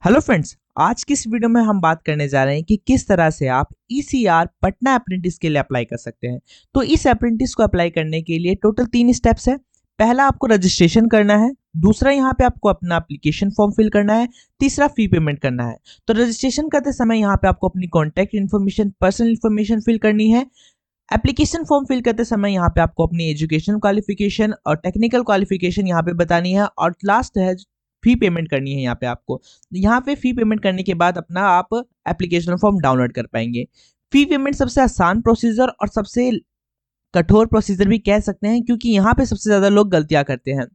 Hello friends, आज की इस वीडियो में हम बात करने जा रहे हैं कि किस तरह से आप ईसीआर पटना अप्रेंटिस के लिए अप्लाई कर सकते हैं। तो इस अप्रेंटिस को अप्लाई करने के लिए टोटल 3 स्टेप्स है। पहला, आपको रजिस्ट्रेशन करना है। दूसरा, यहाँ पे आपको अपना एप्लीकेशन फॉर्म फिल करना है। तीसरा, फी पेमेंट करना है। तो रजिस्ट्रेशन करते समय यहाँ पे आपको अपनी contact information, personal information fill करनी है। एप्लीकेशन फॉर्म फिल करते समय यहाँ पे आपको अपनी एजुकेशन क्वालिफिकेशन और टेक्निकल क्वालिफिकेशन यहाँ पे बतानी है। और लास्ट है, फी पेमेंट करनी है। यहाँ पे फी पेमेंट करने के बाद अपना आप एप्लीकेशन फॉर्म डाउनलोड कर पाएंगे। फी पेमेंट सबसे आसान प्रोसीजर और सबसे कठोर प्रोसीजर भी कह सकते हैं, क्योंकि यहाँ पे सबसे ज्यादा लोग गलतियां करते हैं।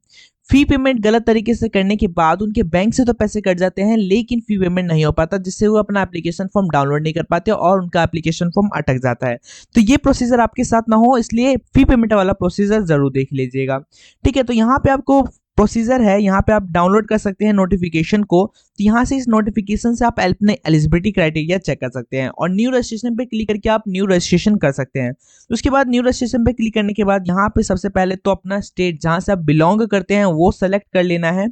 फी पेमेंट गलत तरीके से करने के बाद उनके बैंक से तो पैसे कट जाते हैं, लेकिन फी पेमेंट नहीं हो पाता, जिससे वो अपना एप्लीकेशन फॉर्म डाउनलोड नहीं कर पाते और उनका एप्लीकेशन फॉर्म अटक जाता है। तो ये प्रोसीजर आपके साथ ना हो, इसलिए फी पेमेंट वाला प्रोसीजर जरूर देख लीजिएगा। ठीक है, तो यहाँ पे आपको प्रोसीजर है, यहाँ पे आप डाउनलोड कर सकते हैं नोटिफिकेशन को। तो यहाँ से इस नोटिफिकेशन से आप अपने एलिजिबिलिटी क्राइटेरिया चेक कर सकते हैं और न्यू रजिस्ट्रेशन पे क्लिक करके आप न्यू रजिस्ट्रेशन कर सकते हैं। उसके बाद न्यू रजिस्ट्रेशन पे क्लिक करने के बाद यहाँ पे सबसे पहले तो अपना स्टेट जहां से आप बिलोंग करते हैं वो सेलेक्ट कर लेना है।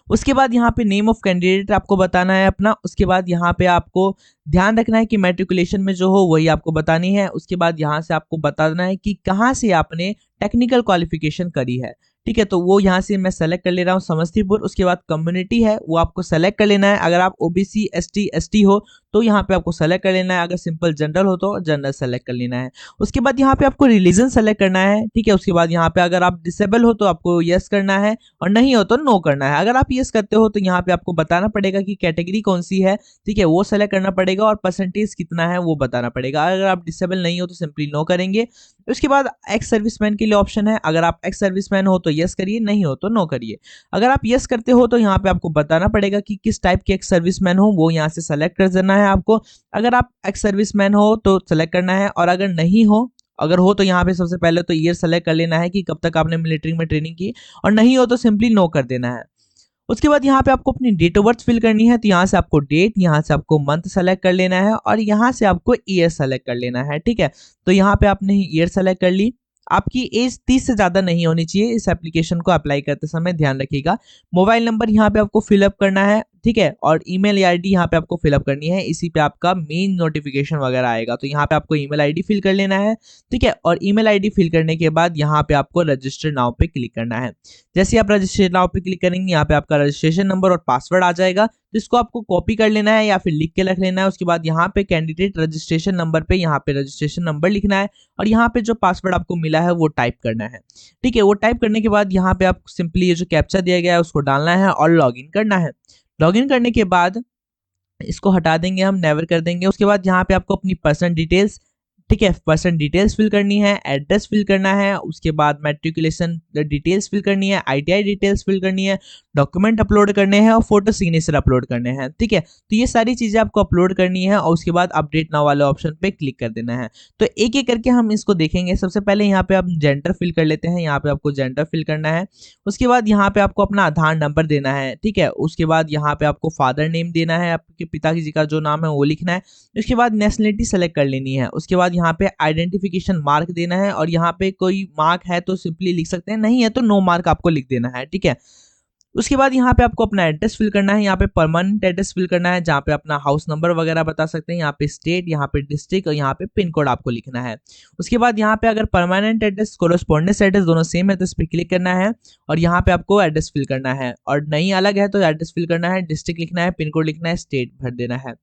उसके बाद यहाँ पे नेम ऑफ कैंडिडेट आपको बताना है अपना। उसके बाद यहाँ पे आपको ध्यान रखना है कि मैट्रिकुलेशन में जो हो वही आपको बतानी है। उसके बाद यहाँ से आपको बताना है कि कहाँ से आपने टेक्निकल क्वालिफिकेशन करी है। ठीक है, तो वो यहाँ से मैं सेलेक्ट कर ले रहा हूँ, समस्तीपुर। उसके बाद कम्युनिटी है वो आपको सेलेक्ट कर लेना है। अगर आप ओबीसी एसटी हो तो यहाँ पे आपको सेलेक्ट कर लेना है। अगर सिंपल जनरल हो तो जनरल सेलेक्ट कर लेना है। उसके बाद यहाँ पे आपको रिलीजन सेलेक्ट करना है। ठीक है, उसके बाद यहाँ पे अगर आप डिसेबल हो तो आपको यस करना है और नहीं हो तो नो करना है। अगर आप यस करते हो तो यहाँ पे आपको बताना पड़ेगा कि कैटेगरी कौन सी है। ठीक है, वो सेलेक्ट करना पड़ेगा और परसेंटेज कितना है वो बताना पड़ेगा। अगर आप डिसेबल नहीं हो तो सिंपली नो करेंगे। उसके बाद एक्स सर्विसमैन के लिए ऑप्शन है। अगर आप एक्स सर्विसमैन हो तो यस करिए, नहीं हो तो नो करिए। अगर आप यस करते हो तो यहाँ पे आपको बताना पड़ेगा कि किस टाइप के एक्स सर्विसमैन हो, वो यहाँ से सेलेक्ट कर देना है आपको। अगर आप एक्स सर्विसमैन हो तो सेलेक्ट करना है, और अगर नहीं हो, अगर हो तो यहाँ पे सबसे पहले तो ईयर सेलेक्ट कर लेना है कि कब तक आपने मिलिट्री में ट्रेनिंग की, और नहीं हो तो सिंपली नो कर देना है। उसके बाद यहाँ पे आपको अपनी डेट ऑफ बर्थ फिल करनी है। तो यहाँ से आपको डेट, यहाँ से आपको मंथ सेलेक्ट कर लेना है और यहाँ से आपको ईयर सेलेक्ट कर लेना है। ठीक है, तो यहाँ पे आपने ईयर सेलेक्ट कर ली। आपकी एज 30 से ज्यादा नहीं होनी चाहिए इस एप्लीकेशन को अप्लाई करते समय, ध्यान रखिएगा। मोबाइल नंबर यहाँ पे आपको फिलअप करना है। ठीक है, और ईमेल आईडी यहाँ पे आपको फिलअप करनी है। इसी पे आपका मेन नोटिफिकेशन वगैरह आएगा, तो यहाँ पे आपको ईमेल आईडी फिल कर लेना है। ठीक है, और ईमेल आईडी फिल करने के बाद यहाँ पे आपको रजिस्टर नाउ पे क्लिक करना है। जैसे आप रजिस्टर नाउ पे क्लिक करेंगे, यहाँ पे आपका रजिस्ट्रेशन नंबर और पासवर्ड आ जाएगा, जिसको आपको कॉपी कर लेना है या फिर लिख के रख लेना है। उसके बाद यहाँ पे कैंडिडेट रजिस्ट्रेशन नंबर पे यहाँ पे रजिस्ट्रेशन नंबर लिखना है और यहाँ पे जो पासवर्ड आपको मिला है वो टाइप करना है। ठीक है, वो टाइप करने के बाद यहाँ पे आप सिंपली ये जो कैप्चा दिया गया है उसको डालना है और लॉगिन करना है। लॉगिन करने के बाद इसको हटा देंगे, हम नेवर कर देंगे। उसके बाद यहाँ पे आपको अपनी पर्सनल डिटेल्स, ठीक है, पर्सन डिटेल्स फिल करनी है, एड्रेस फिल करना है। उसके बाद मैट्रिकुलेशन डिटेल्स फिल करनी है, आईटीआई डिटेल्स फिल करनी है, डॉक्यूमेंट अपलोड करने हैं और फोटो सिग्नेचर अपलोड करने हैं। ठीक है, तो ये सारी चीजें आपको अपलोड करनी है और उसके बाद अपडेट नाउ वाले ऑप्शन पे क्लिक कर देना है। तो एक एक करके हम इसको देखेंगे। सबसे पहले यहाँ पे आप जेंडर फिल कर लेते हैं। यहाँ पे आपको जेंडर फिल करना है। उसके बाद यहाँ पे आपको अपना आधार नंबर देना है। ठीक है, उसके बाद यहाँ पे आपको फादर नेम देना है, आपके पिताजी का जो नाम है वो लिखना है। उसके बाद नेशनलिटी सेलेक्ट कर लेनी है। उसके बाद यहाँ पे आइडेंटिफिकेशन मार्क देना है, और यहाँ पे कोई मार्क है तो सिंपली लिख सकते हैं, नहीं है तो नो मार्क आपको लिख देना है। ठीक है, उसके बाद यहाँ पे आपको अपना एड्रेस फिल करना है। यहाँ पे परमानेंट एड्रेस फिल करना है, जहाँ पे अपना हाउस नंबर वगैरह बता सकते हैं। यहाँ पे स्टेट, यहाँ पे डिस्ट्रिक्ट और यहाँ पे पिन कोड आपको लिखना है। उसके बाद यहाँ पे अगर परमानेंट एड्रेस कोरेस्पोंडेंस एड्रेस दोनों सेम है तो इस पर क्लिक करना है और यहाँ पे आपको एड्रेस फिल करना है, और नहीं अलग है तो एड्रेस फिल करना है, डिस्ट्रिक्ट लिखना है, पिन कोड लिखना है, स्टेट भर देना है।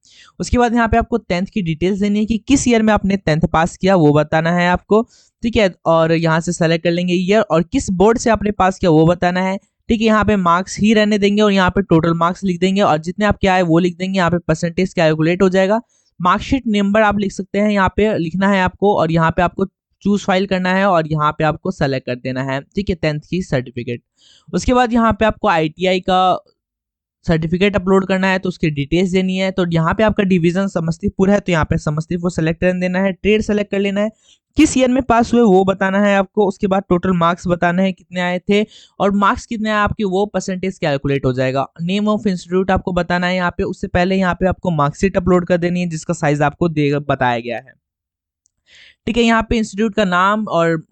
उसके बाद यहाँ पे आपको 10th की डिटेल्स देनी है कि किस ईयर में आपने 10th पास किया वो बताना है आपको। ठीक है, और यहाँ से सेलेक्ट कर लेंगे ईयर, और किस बोर्ड से आपने पास किया वो बताना है। ठीक है, यहाँ पे मार्क्स ही रहने देंगे और यहाँ पे टोटल मार्क्स लिख देंगे, और जितने आपके आए वो लिख देंगे। यहाँ पे परसेंटेज कैलकुलेट हो जाएगा। मार्कशीट नंबर आप लिख सकते हैं, यहाँ पे लिखना है आपको, और यहाँ पे आपको चूज फाइल करना है और यहाँ पे आपको सेलेक्ट कर देना है। ठीक है, 10th की सर्टिफिकेट। उसके बाद यहाँ पे आपको आईटीआई का सर्टिफिकेट अपलोड करना है, तो उसकी डिटेल्स देनी है। तो यहाँ पे आपका डिवीजन समस्तीपुर है तो यहाँ पे समस्तीपुर सेलेक्ट कर देना है। ट्रेड सेलेक्ट कर लेना है, किस ईयर में पास हुए वो बताना है आपको। उसके बाद टोटल मार्क्स बताने हैं कितने आए थे, और मार्क्स कितने आए आपके वो परसेंटेज कैलकुलेट हो जाएगा। नेम ऑफ इंस्टीट्यूट आपको बताना है यहाँ पे। उससे पहले यहाँ पे आपको मार्कशीट अपलोड कर देनी है जिसका साइज आपको बताया गया है। ठीक है, यहाँ पे इंस्टीट्यूट का नाम और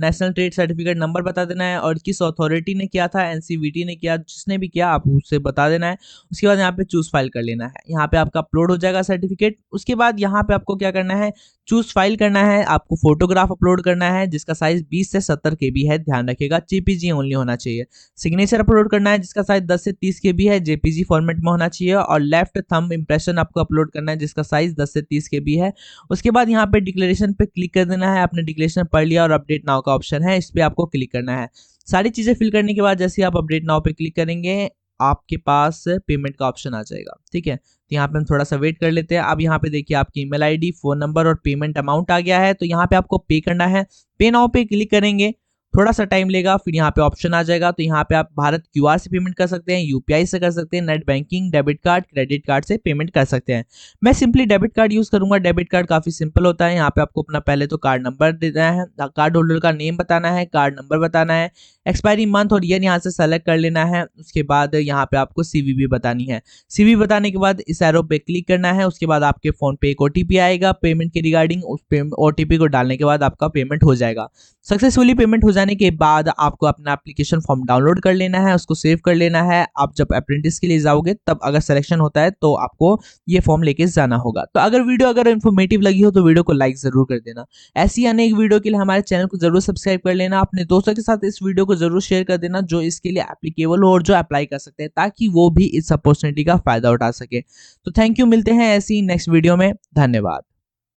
नेशनल ट्रेड सर्टिफिकेट नंबर बता देना है और किस अथॉरिटी ने किया था, एनसीवीटी ने किया, जिसने भी किया आप उससे बता देना है। उसके बाद यहाँ पे चूज फाइल कर लेना है, यहाँ पे आपका अपलोड हो जाएगा सर्टिफिकेट। उसके बाद यहाँ पे आपको क्या करना है, चूज फाइल करना है, आपको फोटोग्राफ अपलोड करना है जिसका साइज 20 से 70 केबी है, ध्यान रखिएगा जेपीजी ओनली होना चाहिए। सिग्नेचर अपलोड करना है जिसका साइज 10 से 30 केबी है, जेपीजी फॉर्मेट में होना चाहिए। और लेफ्ट थंब इंप्रेशन आपको अपलोड करना है जिसका साइज 10 से 30 केबी है। उसके बाद यहाँ पे डिक्लेरेशन पे क्लिक कर देना है, आपने डिक्लेरेशन पढ़ लिया और अपडेट नाउ का ऑप्शन है, इस पे आपको क्लिक करना है। सारी चीजें फिल करने के बाद जैसे आप अपडेट नाउ पे क्लिक करेंगे आपके पास पेमेंट का ऑप्शन आ जाएगा। ठीक है, तो यहाँ पे हम थोड़ा सा वेट कर लेते हैं। अब यहाँ पे देखिए आपकी ईमेल आईडी, फोन नंबर और पेमेंट अमाउंट आ गया है, तो यहाँ पे आपको पे करना है। पे नाउ पे क्लिक करेंगे, थोड़ा सा टाइम लेगा, फिर यहाँ पे ऑप्शन आ जाएगा। तो यहाँ पे आप भारत क्यूआर से पेमेंट कर सकते हैं, यूपीआई से कर सकते हैं, net banking, debit card, credit card से पेमेंट कर सकते हैं। मैं सिंपली डेबिट कार्ड यूज करूंगा। डेबिट कार्ड काफी सिंपल होता है। यहाँ पे आपको अपना पहले तो कार्ड नंबर देना है, कार्ड होल्डर का नेम बताना है, कार्ड नंबर बताना है, एक्सपायरी मंथ और ईयर यहाँ से सेलेक्ट कर लेना है। उसके बाद यहाँ पे आपको सीवीवी बतानी है। सीवीवी बताने के बाद इस एरो पे क्लिक करना है। उसके बाद आपके फोन पे एक ओटीपी आएगा पेमेंट के रिगार्डिंग, उस ओटीपी को डालने के बाद आपका पेमेंट हो जाएगा। सक्सेसफुली पेमेंट हो जाने के बाद आपको अपना एप्लीकेशन फॉर्म डाउनलोड कर लेना है, उसको सेव कर लेना है। आप जब अप्रेंटिस के लिए जाओगे तब अगर सिलेक्शन होता है तो आपको ये फॉर्म लेके जाना होगा। तो अगर वीडियो इन्फॉर्मेटिव लगी हो तो वीडियो को लाइक जरूर कर देना। ऐसी अनेक वीडियो के लिए हमारे चैनल को जरूर सब्सक्राइब कर लेना। अपने दोस्तों के साथ इस वीडियो को जरूर शेयर कर देना जो इसके लिए एप्लीकेबल हो और जो अप्लाई कर सकते हैं, ताकि वो भी इस अपॉर्चुनिटी का फायदा उठा सके। तो थैंक यू, मिलते हैं ऐसी नेक्स्ट वीडियो में। धन्यवाद।